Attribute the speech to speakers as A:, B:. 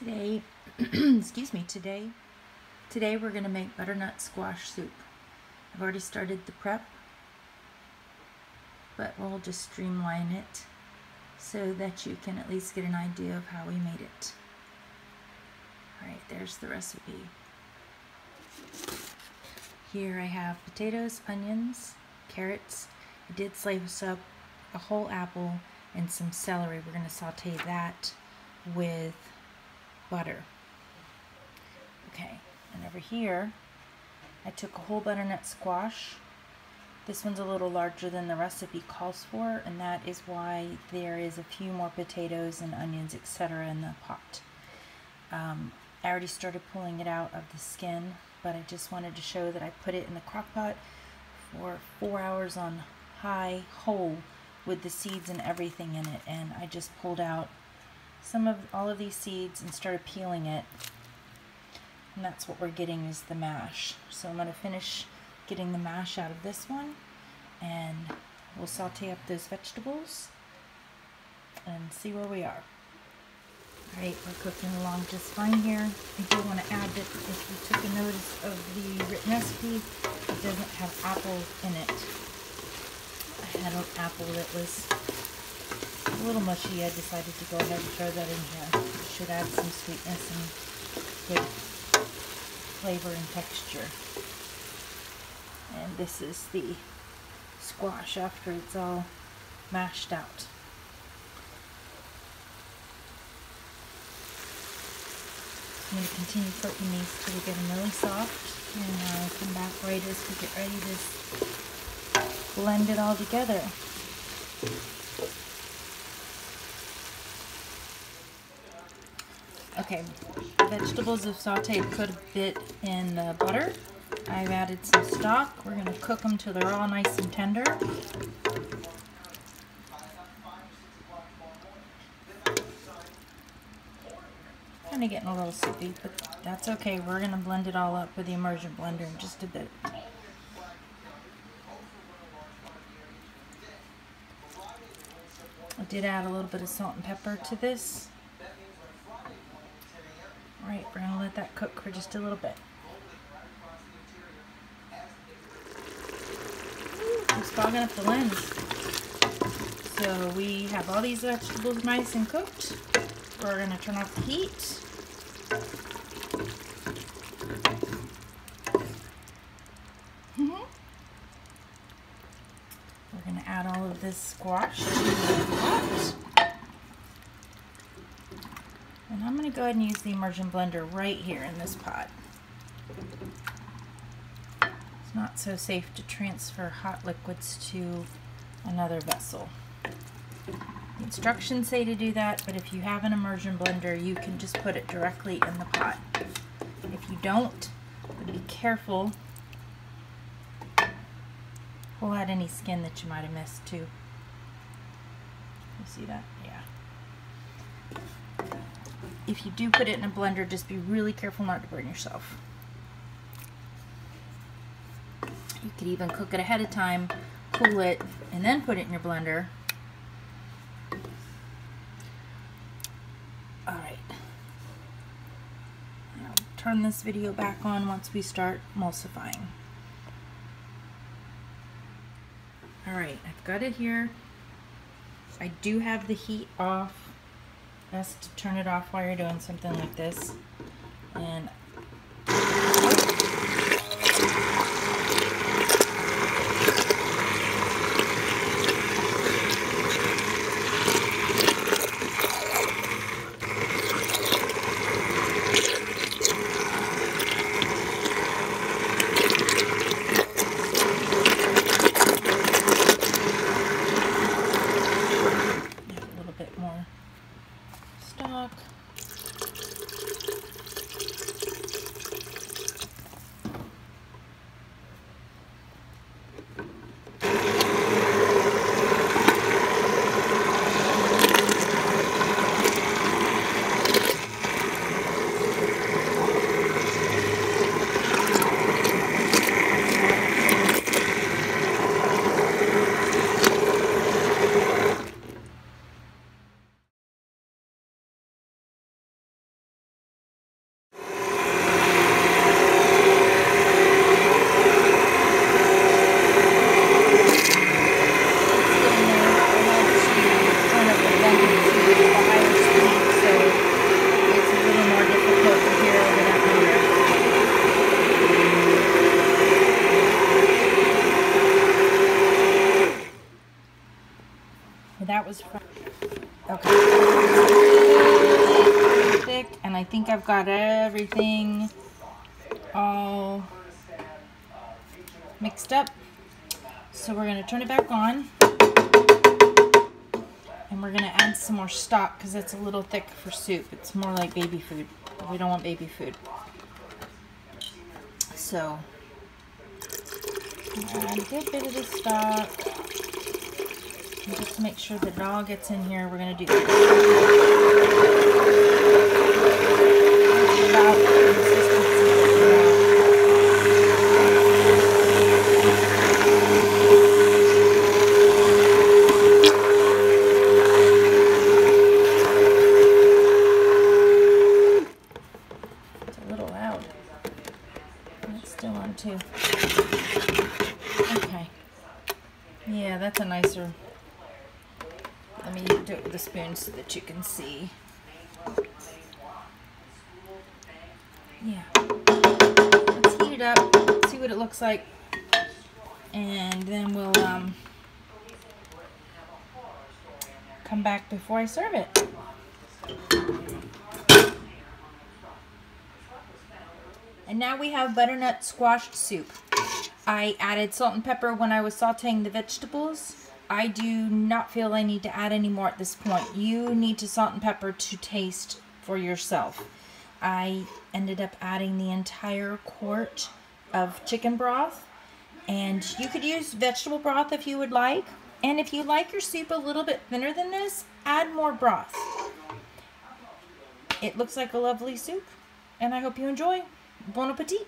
A: Today, excuse me, today we're going to make butternut squash soup. I've already started the prep, but we'll just streamline it so that you can at least get an idea of how we made it. Alright, there's the recipe. Here I have potatoes, onions, carrots. I did slice up a whole apple and some celery. We're going to saute that with butter. Okay, and over here I took a whole butternut squash. This one's a little larger than the recipe calls for, and that is why there is a few more potatoes and onions, etc. in the pot. I already started pulling it out of the skin, but I just wanted to show that I put it in the crock pot for 4 hours on high whole with the seeds and everything in it, and I just pulled out all of these seeds and started peeling it, and that's what we're getting is the mash. So I'm going to finish getting the mash out of this one, and we'll saute up those vegetables and see where we are. Alright, we're cooking along just fine here. I do want to add that if you took a notice of the written recipe, it doesn't have apples in it. I had an apple that was a little mushy. I decided to go ahead and throw that in here. It should add some sweetness and good flavor and texture. And this is the squash after it's all mashed out. I'm going to continue cooking these till we get them really soft, and I'll come back right as we get ready to blend it all together. Okay, vegetables have sauteed quite a bit in the butter. I've added some stock. We're going to cook them till they're all nice and tender. Kind of getting a little soupy, but that's okay. We're going to blend it all up with the immersion blender in just a bit. I did add a little bit of salt and pepper to this. Alright, we're going to let that cook for just a little bit. It's fogging up the lens. So we have all these vegetables nice and cooked. We're going to turn off the heat. We're going to add all of this squash to the pot. And I'm going to go ahead and use the immersion blender right here in this pot. It's not so safe to transfer hot liquids to another vessel. The instructions say to do that, but if you have an immersion blender, you can just put it directly in the pot. If you don't, be careful. Pull out any skin that you might have missed too. You see that? Yeah. If you do put it in a blender, just be really careful not to burn yourself. You could even cook it ahead of time, cool it, and then put it in your blender. Alright. I'll turn this video back on once we start emulsifying. Alright, I've got it here. I do have the heat off. Best to turn it off while you're doing something like this. And a little bit more stock. I think I've got everything all mixed up. So we're going to turn it back on. And we're going to add some more stock because it's a little thick for soup. It's more like baby food. We don't want baby food. So, add a good bit of the stock. And just to make sure that it all gets in here, we're going to do this. About the consistency. It's a little loud. It's still on too. Okay. Yeah, that's a nicer. Let me do it with a spoon so that you can see. Yeah. Let's heat it up, see what it looks like, and then we'll come back before I serve it. And now we have butternut squash soup. I added salt and pepper when I was sauteing the vegetables. I do not feel I need to add any more at this point. You need to salt and pepper to taste for yourself. I ended up adding the entire quart of chicken broth, and you could use vegetable broth if you would like. And if you like your soup a little bit thinner than this, add more broth. It looks like a lovely soup, and I hope you enjoy. Bon appetit!